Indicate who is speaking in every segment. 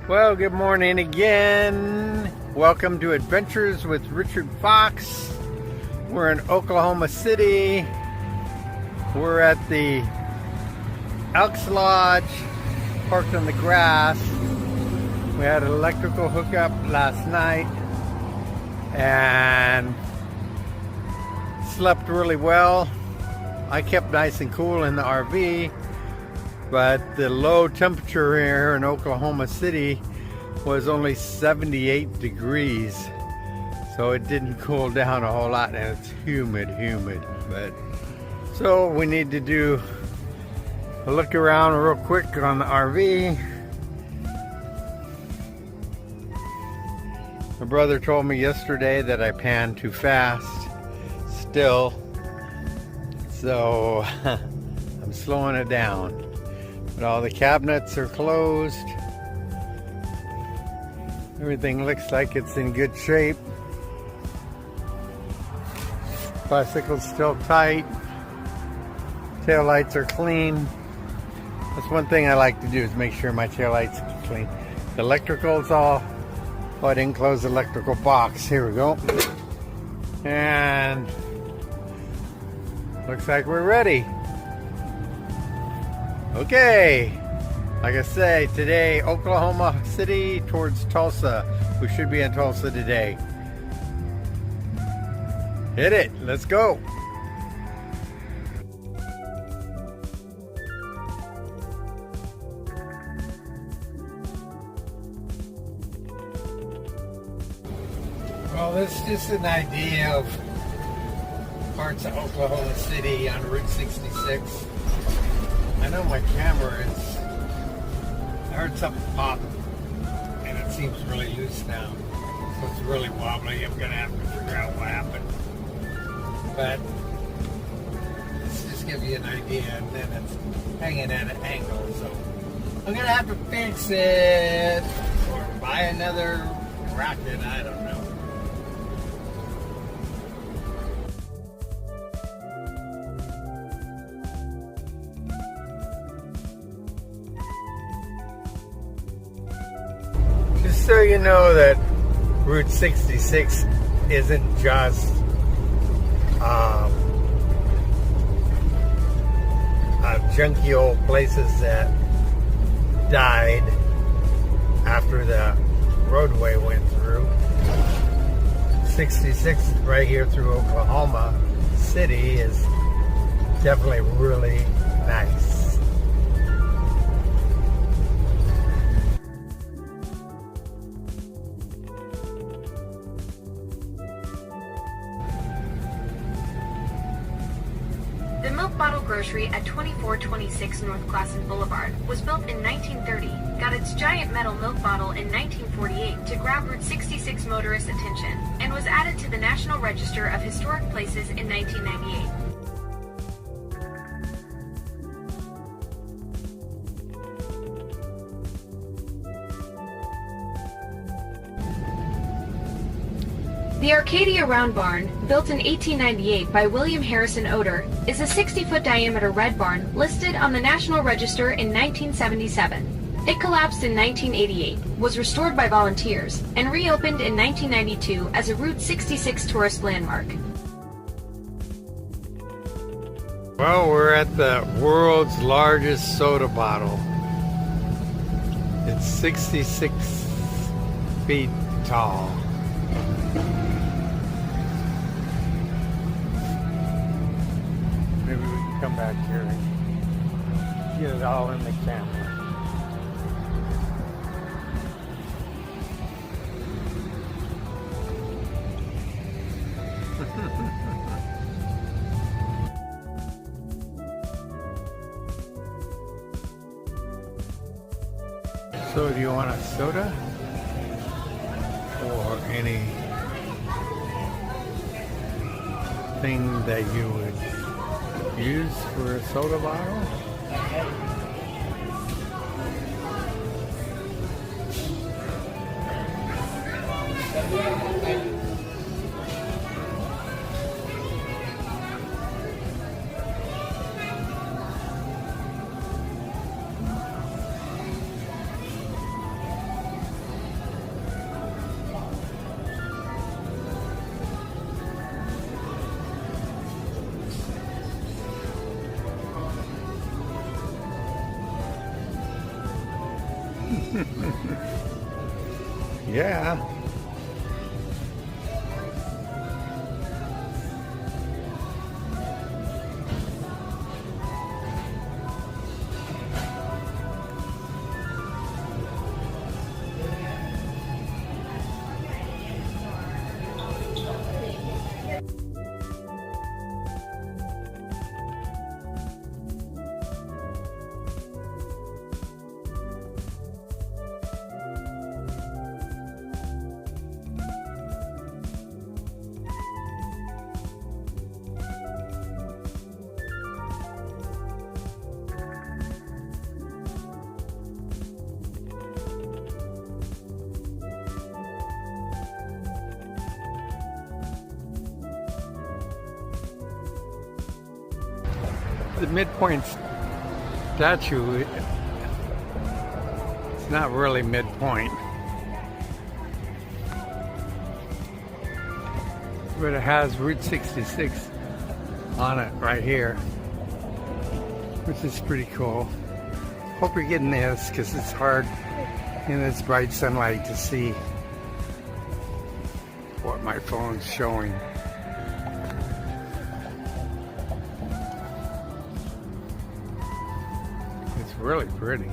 Speaker 1: Well, good morning again. Welcome to Adventures with Richard Fox. We're in Oklahoma City. We're at the Elks Lodge, parked on the grass. We had an electrical hookup last night and slept really well. I kept nice and cool in the RV, but the low temperature here in Oklahoma City was only 78 degrees, so it didn't cool down a whole lot, and it's humid. But so we need to do a look around real quick on the RV. My brother told me yesterday that I panned too fast still, so I'm slowing it down. But all the cabinets are closed. Everything looks like it's in good shape. Bicycle's still tight. Tail lights are clean. That's one thing I like to do, is make sure my tail lights are clean. The electrical's all, oh, I didn't close the electrical box. Here we go. And looks like we're ready. Okay, like I say, today, Oklahoma City towards Tulsa. We should be in Tulsa today. Hit it, let's go. Well, this is just an idea of parts of Oklahoma City on Route 66. I know my camera is, I heard something pop and it seems really loose now, so it's really wobbly. I'm gonna have to figure out what happened, but let's just give you an idea. And then it's hanging at an angle, so I'm gonna have to fix it or buy another rocket. I don't know. Just so you know that Route 66 isn't just junky old places that died after the roadway went through. 66 right here through Oklahoma City is definitely really nice.
Speaker 2: The Milk Bottle Grocery at 2426 North Classen Boulevard was built in 1930, got its giant metal milk bottle in 1948 to grab Route 66 motorists' attention, and was added to the National Register of Historic Places in 1998. The Arcadia Round Barn, built in 1898 by William Harrison Oder, is a 60-foot diameter red barn listed on the National Register in 1977. It collapsed in 1988, was restored by volunteers, and reopened in 1992 as a Route 66 tourist landmark.
Speaker 1: Well, we're at the world's largest soda bottle. It's 66 feet tall. Maybe we can come back here and get it all in the camera. So, do you want a soda or anything that you would use for a soda bottle? Yeah. The midpoint statue, it's not really midpoint, but it has Route 66 on it right here, which is pretty cool. Hope you're getting this because it's hard in this bright sunlight to see what my phone's showing. It's really pretty.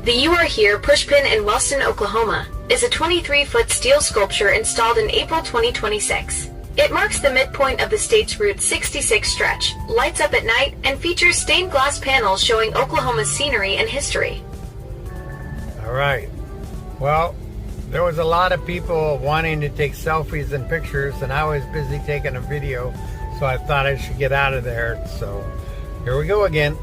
Speaker 2: The You Are Here pushpin in Wellston, Oklahoma, is a 23-foot steel sculpture installed in April 2026. It marks the midpoint of the state's Route 66 stretch, lights up at night, and features stained glass panels showing Oklahoma's scenery and history.
Speaker 1: All right. Well, there was a lot of people wanting to take selfies and pictures, and I was busy taking a video, so I thought I should get out of there. So here we go again.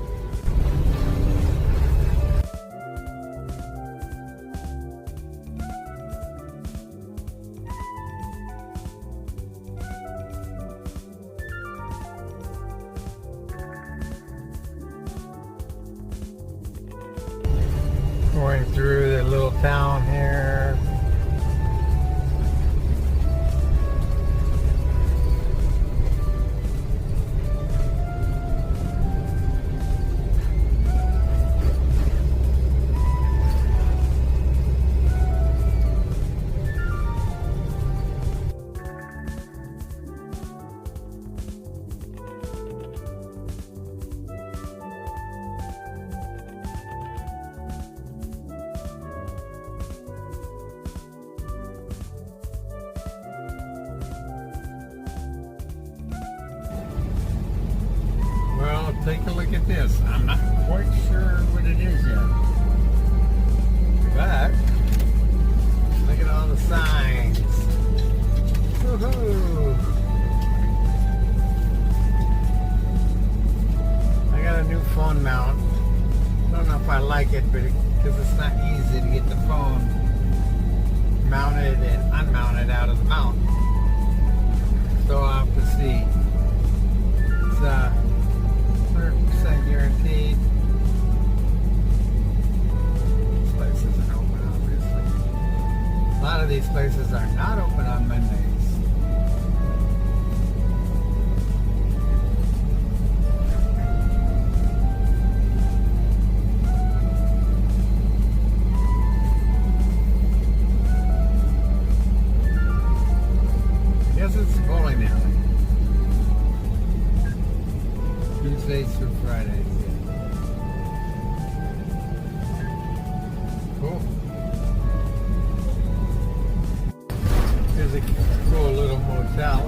Speaker 1: Going through the little town here. Take a look at this. I'm not quite sure what it is yet. But look at all the signs. Woohoo! I got a new phone mount. I don't know if I like it, but because it's not easy to get the phone mounted and unmounted out of the mount. So I'll have to see. It's 100% guaranteed. This place isn't open, obviously. A lot of these places are not open on Mondays. I guess it's a bowling alley. Tuesdays through Fridays. Cool. Here's a cool little motel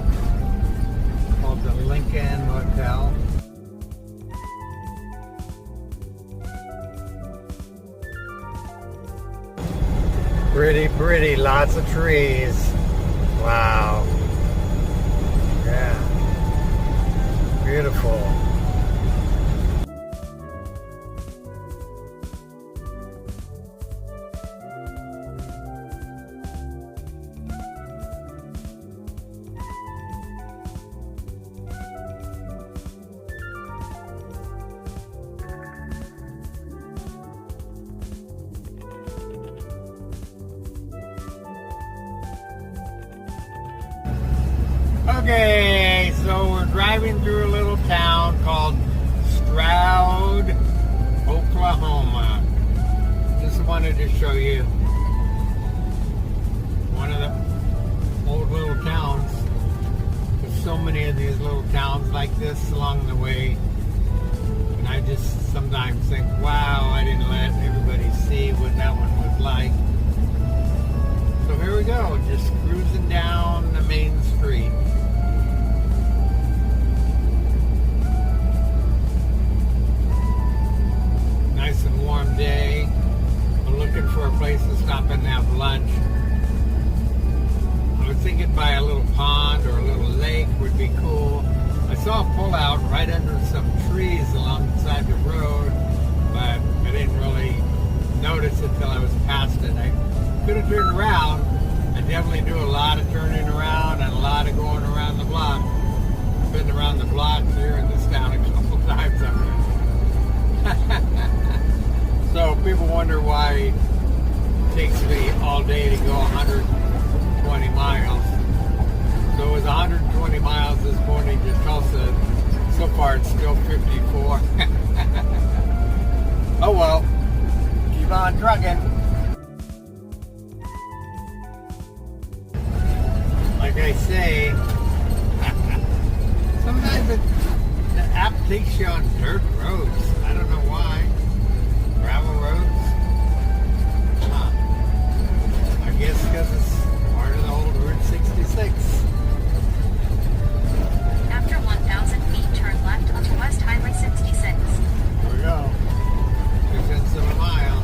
Speaker 1: called the Lincoln Motel. Pretty, pretty. Lots of trees. Wow. Yeah. Beautiful. driving through a little town called Stroud, Oklahoma. Just wanted to show you one of the old little towns. There's so many of these little towns like this along the way. And I just sometimes think, wow, I didn't let everybody see what that one was like. So here we go, just cruising down the main street. Nice and warm day. I'm looking for a place to stop and have lunch. I was thinking by a little pond or a little lake would be cool. I saw a pullout right under some trees alongside the road, but I didn't really notice it till I was past it. I could have turned around. I definitely do a lot of turning around and a lot of going around the block. I've been around the block here in this town a couple times already. So people wonder why it takes me all day to go 120 miles. So it was 120 miles this morning to Tulsa. So far it's still 54. Oh well, keep on trucking. Like I say, sometimes the app takes you on dirt roads. I don't know why. Gravel roads? Huh. I guess because it's part of the old Route 66.
Speaker 2: After 1,000 feet, turn left onto West Highway 66.
Speaker 1: Here we go. 2/10 of a mile.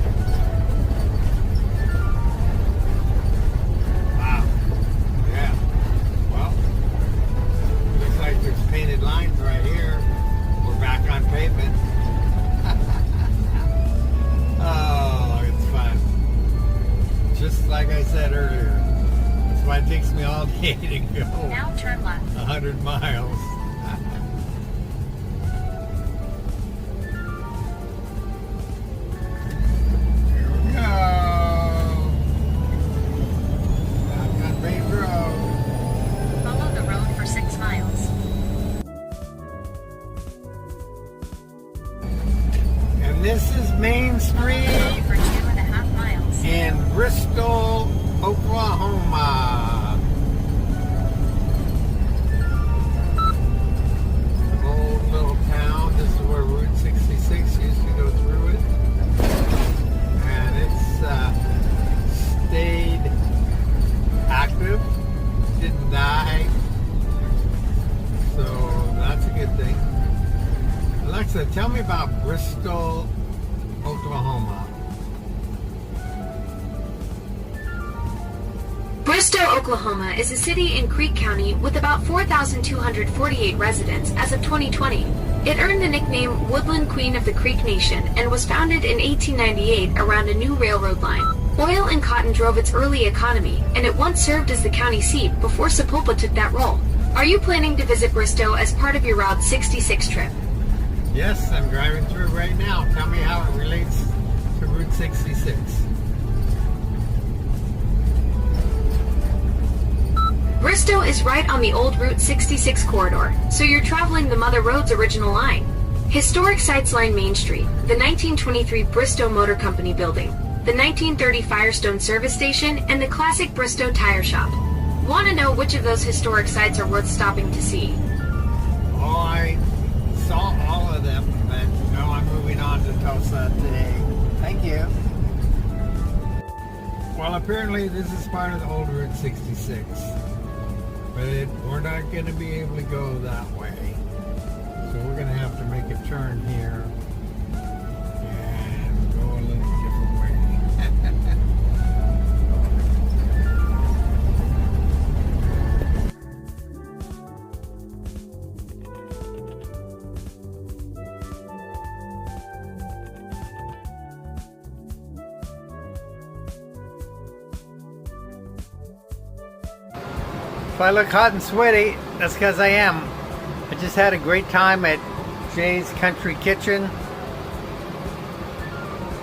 Speaker 1: Wow. Yeah. Well, looks like there's painted lines right here. We're back on pavement. Oh, it's fun. Just like I said earlier, that's why it takes me all day to go.
Speaker 2: Now turn left.
Speaker 1: 100 miles. Here we go. Back on Main Road.
Speaker 2: Follow the road for 6 miles.
Speaker 1: And this is Main Street
Speaker 2: For 2.5 miles.
Speaker 1: in Bristol, Oklahoma. Old little town. This is where Route 66 used to go through it. And it's stayed active. Didn't die. So that's a good thing. Alexa, tell me about Bristol, Oklahoma.
Speaker 2: Bristow, Oklahoma is a city in Creek County with about 4,248 residents as of 2020. It earned the nickname Woodland Queen of the Creek Nation and was founded in 1898 around a new railroad line. Oil and cotton drove its early economy, and it once served as the county seat before Sapulpa took that role. Are you planning to visit Bristow as part of your Route 66 trip?
Speaker 1: Yes, I'm driving through right now. Tell me how it relates to Route 66.
Speaker 2: Bristow is right on the old Route 66 corridor, so you're traveling the Mother Road's original line. Historic sites line Main Street, the 1923 Bristow Motor Company building, the 1930 Firestone service station, and the classic Bristow tire shop. Want to know which of those historic sites are worth stopping to see?
Speaker 1: Oh, I saw all of them, but no, I'm moving on to Tulsa today. Thank you. Well, apparently this is part of the old Route 66, but we're not going to be able to go that way. So we're going to have to make a turn here and go a little different way. If I look hot and sweaty, that's because I am. I just had a great time at Jay's Country Kitchen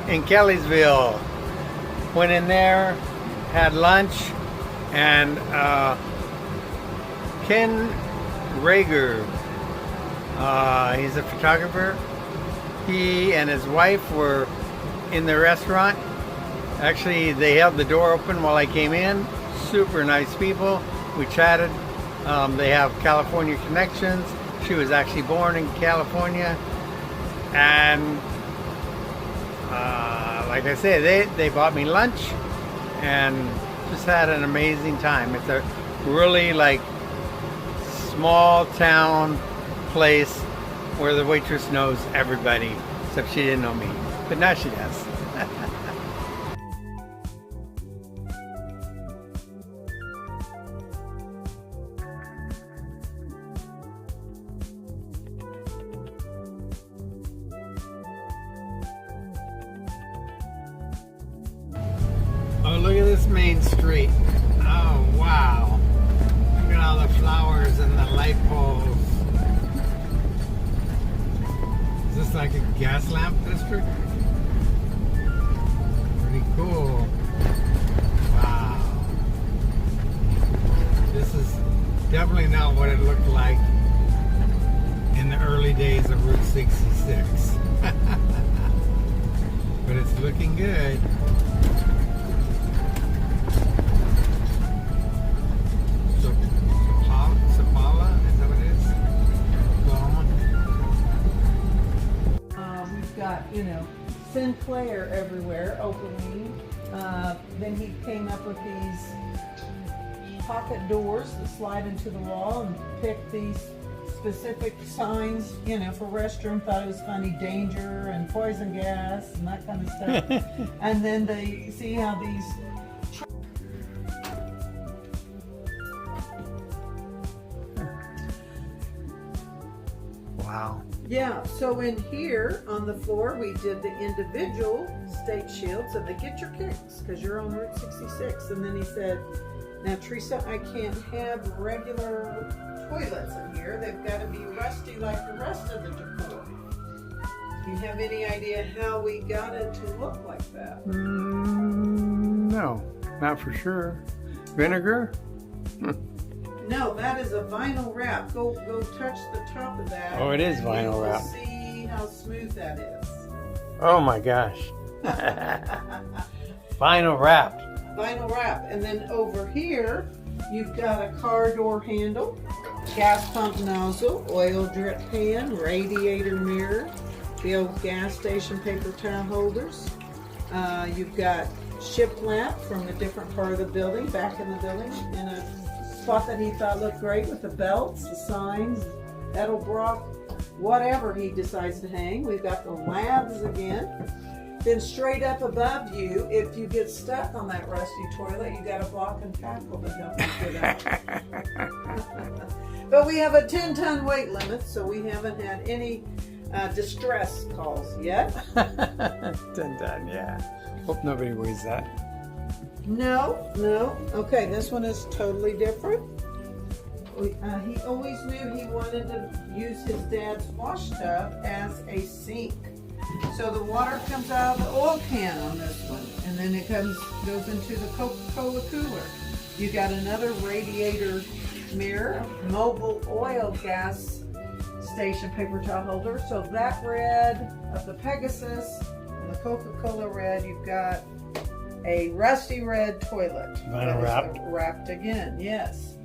Speaker 1: in Kellyville. Went in there, had lunch, and Ken Rager He's a photographer. He and his wife were in the restaurant. Actually, they held the door open while I came in. Super nice people. We chatted. They have California connections. She was actually born in California. And like I said, they bought me lunch and just had an amazing time. It's a really like small town place where the waitress knows everybody, except she didn't know me, but now she does. Oh, look at this main street. Oh, wow. Look at all the flowers and the light poles. Is this like a gas lamp district? Pretty cool. Wow. This is definitely not what it looked like in the early days of Route 66. But it's looking good. Sapulpa, is that what it is? Oklahoma?
Speaker 3: We've got, Sinclair everywhere, opening. Then he came up with these pocket doors that slide into the wall and picked these specific signs, for restroom. Thought it was funny, danger and poison gas and that kind of stuff. And then they see how these
Speaker 1: Wow.
Speaker 3: Yeah, so in here on the floor we did the individual state shields, and they get your kicks because you're on Route 66. And then he said, now Teresa, I can't have regular toilets in here. They've got to be rusty like the rest of the decor. Do you have any idea how we got it to look like that?
Speaker 1: No, not for sure. Vinegar?
Speaker 3: No, that is a vinyl wrap. Go touch the top of that.
Speaker 1: Oh, it is vinyl wrap.
Speaker 3: See how smooth that is.
Speaker 1: Oh my gosh. Vinyl wrapped.
Speaker 3: Vinyl wrap. And then over here, you've got a car door handle, gas pump nozzle, oil drip pan, radiator mirror, the old gas station paper towel holders. You've got ship lamp from a different part of the building, back in the building, in a spot that he thought looked great with the belts, the signs, Edelbrock, whatever he decides to hang. We've got the labs again. Then straight up above you, if you get stuck on that rusty toilet, you got a block and tackle to help you get out. But we have a 10-ton weight limit, so we haven't had any distress calls yet.
Speaker 1: 10-ton, yeah. Hope nobody weighs that.
Speaker 3: No. Okay, this one is totally different. He always knew he wanted to use his dad's wash tub as a sink. So the water comes out of the oil can on this one, and then it goes into the Coca-Cola cooler. You got another radiator mirror, mobile oil gas station paper towel holder. So that red of the Pegasus and the Coca-Cola red, you've got a rusty red toilet.
Speaker 1: Vinyl wrapped.
Speaker 3: Wrapped again, yes.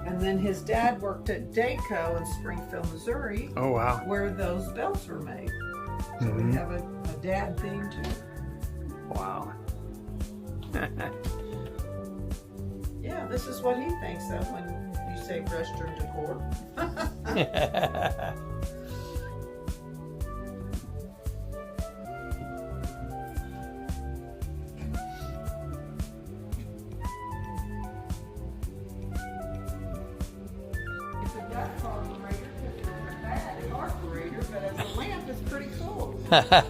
Speaker 3: And then his dad worked at Dayco in Springfield, Missouri.
Speaker 1: Oh, wow.
Speaker 3: Where those belts were made. So we have a dad theme too.
Speaker 1: Wow.
Speaker 3: Yeah, this is what he thinks of when you say restroom decor. It's a duck carburetor because it's a bad carburetor, but as a lamp, it's pretty cool. I thought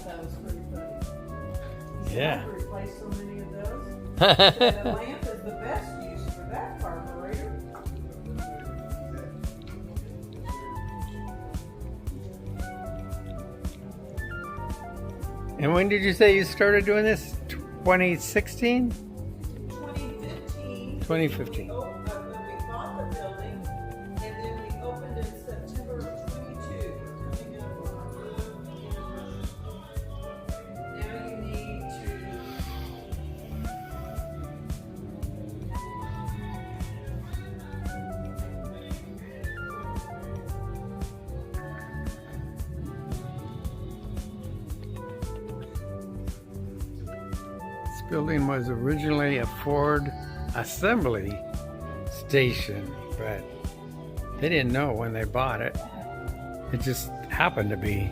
Speaker 3: that was pretty funny.
Speaker 1: Yeah.
Speaker 3: To replace so many of those. The lamp is the best use for that carburetor.
Speaker 1: And when did you say you started doing this? 2016?
Speaker 3: 2015.
Speaker 1: 2015.
Speaker 3: Oh,
Speaker 1: building was originally a Ford assembly station, but they didn't know when they bought it. It just happened to be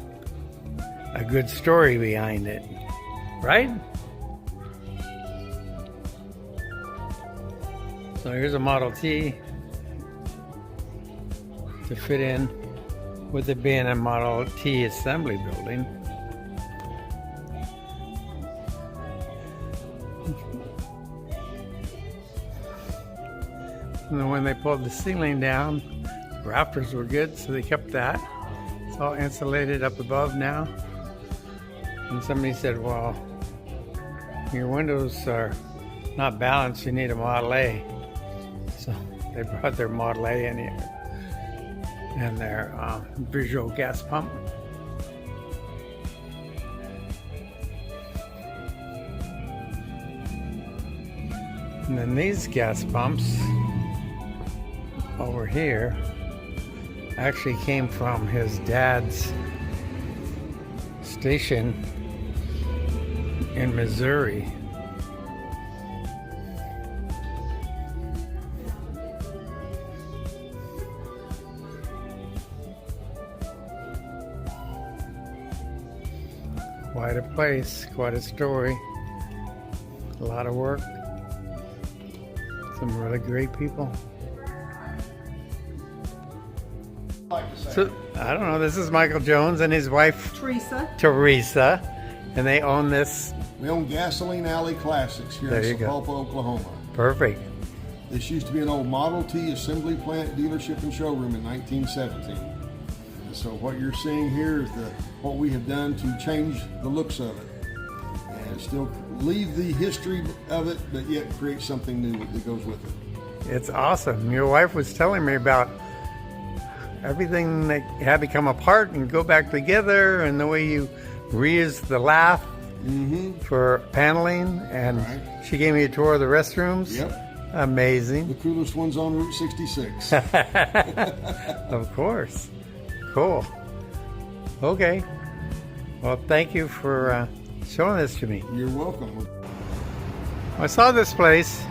Speaker 1: a good story behind it, right? So here's a Model T to fit in with it being a Model T assembly building. And then when they pulled the ceiling down, the rafters were good, so they kept that. It's all insulated up above now. And somebody said, well, your windows are not balanced, you need a Model A. So they brought their Model A in here and their visual gas pump. And then these gas pumps over here actually came from his dad's station in Missouri. Quite a place, quite a story, a lot of work, some really great people. So, I don't know, this is Michael Jones and his wife Teresa, and they own this.
Speaker 4: We own Gasoline Alley Classics here in Sapulpa, Oklahoma.
Speaker 1: Perfect.
Speaker 4: This used to be an old Model T assembly plant, dealership, and showroom in 1917. And so what you're seeing here is what we have done to change the looks of it. And still leave the history of it, but yet create something new that goes with it.
Speaker 1: It's awesome. Your wife was telling me about everything that had to come apart and go back together, and the way you reuse the lath for paneling, and she gave me a tour of the restrooms.
Speaker 4: Yep.
Speaker 1: Amazing.
Speaker 4: The coolest one's on Route 66.
Speaker 1: Of course. Cool. Okay. Well, thank you for showing this to me.
Speaker 4: You're welcome.
Speaker 1: I saw this place.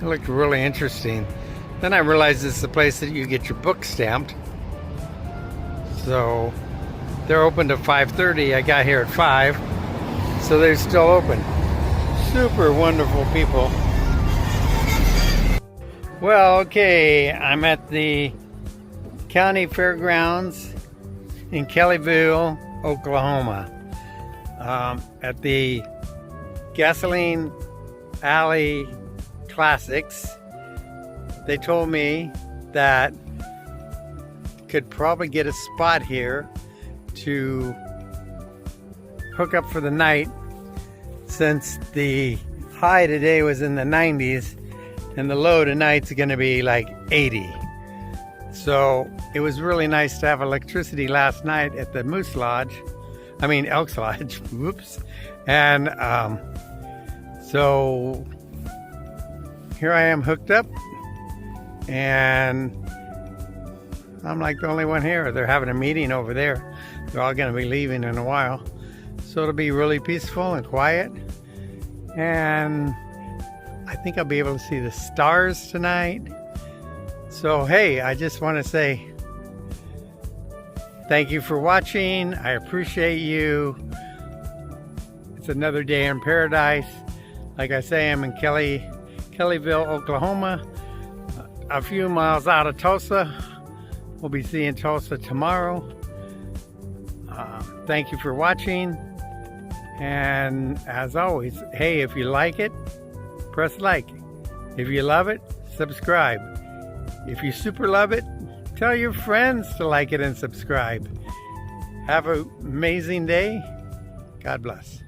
Speaker 1: It looked really interesting. Then I realized it's the place that you get your book stamped. So they're open to 5:30. I got here at 5, so they're still open. Super wonderful people. Well, okay, I'm at the county fairgrounds in Kellyville, Oklahoma, at the Gasoline Alley Classics. They told me that could probably get a spot here to hook up for the night, since the high today was in the 90s and the low tonight's going to be like 80. So it was really nice to have electricity last night at the Elks Lodge. Whoops. And so here I am hooked up, and I'm like the only one here. They're having a meeting over there. They're all going to be leaving in a while. So it'll be really peaceful and quiet. And I think I'll be able to see the stars tonight. So, hey, I just want to say thank you for watching. I appreciate you. It's another day in paradise. Like I say, I'm in Kellyville, Oklahoma, a few miles out of Tulsa. We'll be seeing Tulsa tomorrow. Thank you for watching. And as always, hey, if you like it, press like. If you love it, subscribe. If you super love it, tell your friends to like it and subscribe. Have an amazing day. God bless.